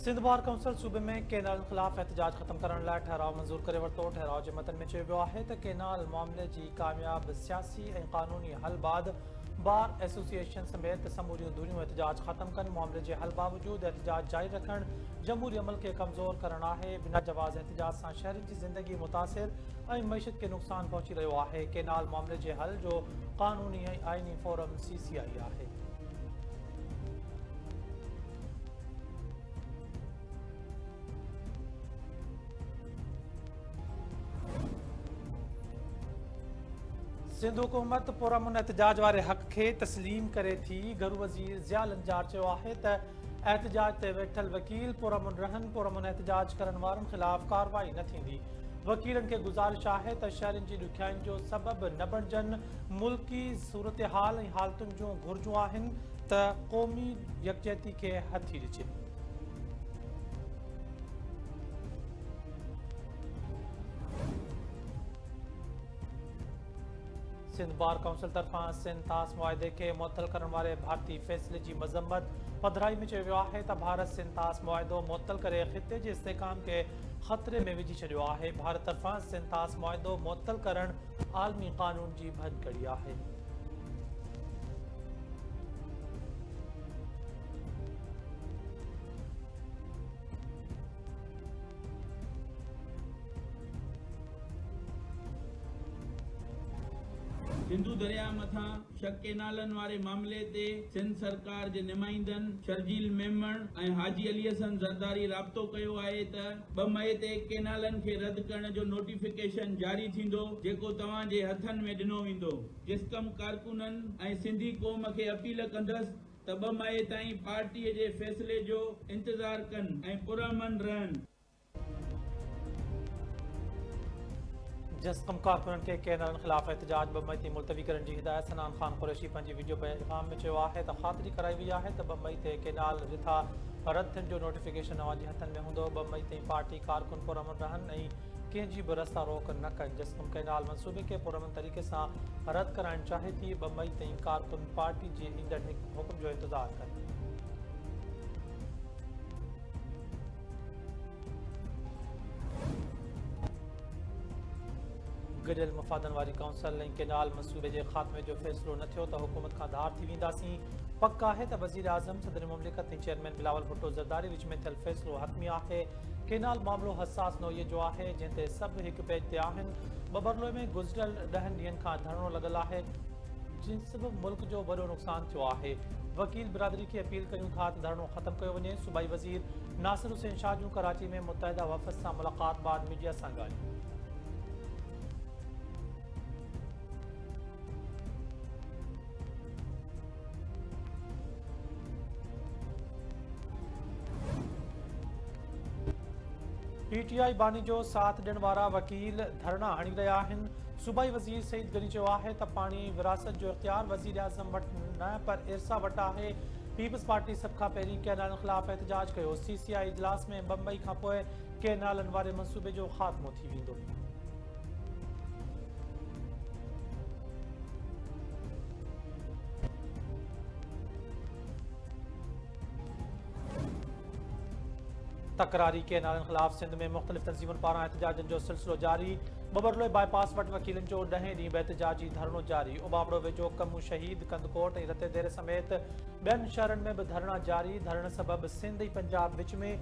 Sindh bar council सूबे में canal ख़िलाफ़ एहतजाज ख़त्म करण लाइ ठहराव मंज़ूर करे वरितो। ठहराव जे मतन में चयो वियो आहे त केनाल मामले जी कामयाब सियासी ऐं क़ानूनी हल बाद बार एसोसिएशन समेत समूरियूं धुरियूं एहतजाज ख़त्म कनि। मामले जे हल बावजूद एहतजाज जारी रखण जमहूरी अमल खे कमज़ोर करण आहे। बिना जवाज़ एहतजाज सां शहरियुनि जी ज़िंदगी मुतासिर ऐं मईशत खे नुक़सान पहुची रहियो आहे। केनाल मामले जे हल जो क़ानूनी ऐं आइनी फोरम CCI आहे। सिंध हुकूमत पुरअमन एहतजाज वारे हक़ खे तस्लीम करे थी। घरू वज़ीर ज़िया लंजार चयो आहे त एहतजाज ते वेठल वकील पुरअमन रहनि। पुरअमन एहतजाज करण वारनि ख़िलाफ़ कार्रवाई न थींदी। वकीलनि खे गुज़ारिश आहे त शहरियुनि जी ॾुखियाईनि जो सबबु न बणिजनि। मुल्की सूरतहाल ऐं हालतुनि जूं घुरिजूं आहिनि त क़ौमी यकजहती खे हथी ॾिजे। सिंध बार काउंसिल तरफ़ां सिंध तास मुआहिदे खे मुअतल करण वारे भारती फ़ैसिले जी मज़म्मत पधिराई में चयो वियो आहे त भारत सिंध तास मुआहिदो मुअतल करे ख़िते जे इस्तेहकाम खे ख़तरे में विझी छॾियो आहे। भारत तरफ़ां सिंध तास मुआहिदो मुअतल करण आलमी क़ानून जी भञकड़ी आहे। सिंधु दरिया मथां शक केनालनि वारे मामले ते सिंध सरकार जे नुमाइंदनि शर्जील मेमण ऐं हाजी अली हसन ज़रदारी राब्तो कयो आहे त 2 मई ते केनालनि खे रद्द करण जो नोटिफिकेशन जारी थींदो जेको तव्हां जे हथनि में ॾिनो वेंदो। जिस्कम कारकुननि ऐं सिंधी क़ौम खे अपील कंदसि त 2 मई ताईं पार्टीअ जे फ़ैसिले जो इंतज़ार कनि ऐं पुरअमन रहनि। जिस्कम कारकुननि खे केनालनि ख़िलाफ़ एहतजाज 2 मई ते मुलतवी करण जी हिदायत। सनान ख़ान कुरैशी पंहिंजी वीडियो पैगाम में चयो आहे त ख़ातिरी कराई वई आहे त 2 मई ते केनाल रिथा रद्द थियण जो नोटिफिकेशन अव्हां जे हथनि में हूंदो। 2 मई ताईं पार्टी कारकुन पुरअमन रहनि ऐं कंहिंजी बि रस्ता रोक न कनि। जिस्कम केनाल मंसूबे खे पुरअमन तरीक़े सां रद्द कराइणु चाहे थी। 2 मई ताईं कारकुन पार्टी जे ईंदड़ हुकुम जो इंतज़ारु कनि। गॾियल मुफ़ादनि वारी काउंसिल ऐं केनाल मंसूबे जे ख़ात्मे जो फ़ैसिलो न थियो त हुकूमत खां धार थी वेंदासीं। पक आहे त वज़ीर आज़म सदर मुमलिकत ऐं चेयरमैन बिलावल भुट्टो ज़रदारी विच में थियल फ़ैसिलो हतमी आहे। केनाल मामिलो हसास नौईअ जो आहे जंहिं ते सभु हिकु पेज ते आहिनि। बबरलोए में गुज़िरियल 10 ॾींहंनि खां धरणो लॻल आहे जिन सबबि मुल्क जो वॾो नुक़सानु थियो आहे। वकील बिरादरी खे अपील कयूं था त धरणो ख़त्म कयो वञे। सूबाई वज़ीर नासिर हुसैन शाह जूं कराची में मुतहदा वफ़द सां मुलाक़ात बाद मीडिया सां ॻाल्हियूं। PTI बानी जो साथ ॾियण वारा वकील धरना हणी रहिया आहिनि। सूबाई वज़ीर सईद गनी चयो आहे त पाणी विरासत जो इख़्तियार वज़ीर आज़म वटि न पर इरसा वटि आहे। पीपल्स पार्टी सभ खां पहिरीं केनालनि ख़िलाफ़ एहतजाज कयो। CCI इजलास में 2 मई खां पोइ केनालनि वारे मंसूबे जो ख़ात्मो थी वेंदो। तकरारी केनालनि ख़िलाफ़ सिंध में मुख़्तलिफ़ तंज़ीमुनि पारां एहतजाजनि जो सिलसिलो जारी। बबरलोए बाईपास वटि वकीलनि जो 10 ॾींहं बि एहतजाजी धरणो जारी। उबाबड़ो वेझो कमू शहीद कंदकोट ऐं रतेदेर समेत ॿियनि शहरनि में बि धरणा जारी। धरण सबबि सिंध ऐं पंजाब विच में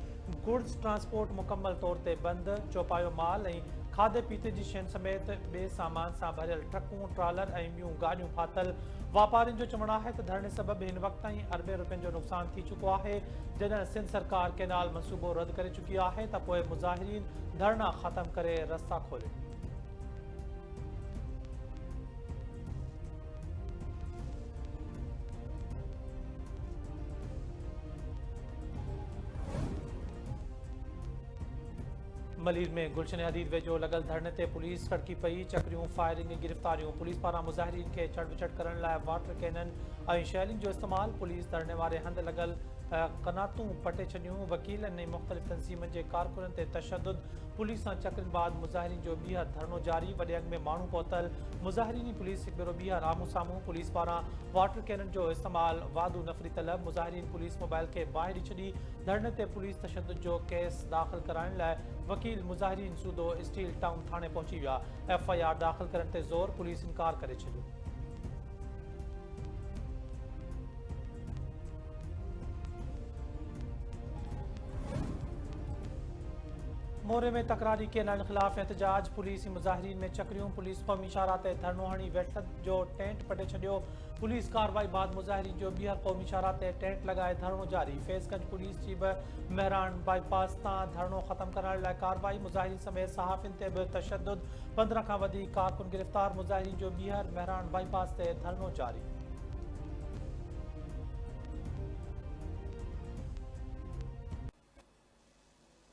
गुड्स ट्रांसपोर्ट मुकमल तौर ते बंदि। चौपायो माल ऐं खाधे पीते जी शयुनि समेत ॿिए सामान सां भरियल ट्रकूं ट्रालर ऐं ॿियूं गाॾियूं फाथल। वापारियुनि जो चवणु आहे त धरणे सबबि हिन वक़्त ताईं अरबे रुपयनि जो नुक़सानु थी चुको आहे। जॾहिं सिंध सरकार केनाल मंसूबो रद्द करे चुकी आहे त पोइ मुज़ाहिरीन धरना ख़त्म करे रस्ता खोले। मलीर में गुलशन हदीद वेझो लगल धरने ते पुलिस खड़की पई चकरियूं फायरिंग गिरफ़्तारियूं पुलिस पारां मुज़ाहिरीन खे छड़ विछड़ करण लाइ वाटर कैनन ऐं शैलिन जो इस्तेमाल पुलिस धरने वारे हंध लगल कनातूं पटे छॾियूं वकीलनि ऐं मुख़्तलिफ़ तंज़ीमनि जे कारकुननि ते तशद्दुद पुलिस सां चकरनि बाद मुज़ाहिरीन जो ॿीहर धरनो जारी वॾे अॻ में माण्हू पहुतल मुज़ाहिरीनी पुलिस हिकु भेरो ॿीहर आम्हूं साम्हूं पुलिस पारां वाटर कैनन जो इस्तेमाल वादू नफ़री तलब मुज़ाहिरीन पुलिस मोबाइल खे बाहि ॾेई छॾी धरने ते पुलिस तशद्दुद जो केस दाख़िल कराइण लाइ वकील मुज़ाहिरीन सूदो स्टील टाउन थाणे पहुची विया FIR दाख़िल करण ते ज़ोर पुलिस इनकार करे छॾियो मोरे में तकरारी केनल खिलाफ एहतजाज पुलिस मुज़ाहिरीन में चकरियूं पुलिस क़ौमी शाहरा ते धरनो हणी वेठत जो टेंट पटे छॾियो पुलिस कार्रवाई बाद मुज़ाहिरीन जो ॿीहर क़ौमी शाहरा ते टेंट लॻाए धरनो जारी फैज़गंज पुलिस जी बि महरान बाईपास तां धरनो ख़त्म करण लाइ कार्रवाई मुज़ाहिरीन समेत सहाफ़ियुनि ते बि तशद्दुद 15 खां वधीक कारकुन गिरफ़्तार मुज़ाहिरीन जो ॿीहर महरान बाईपास ते धरनो जारी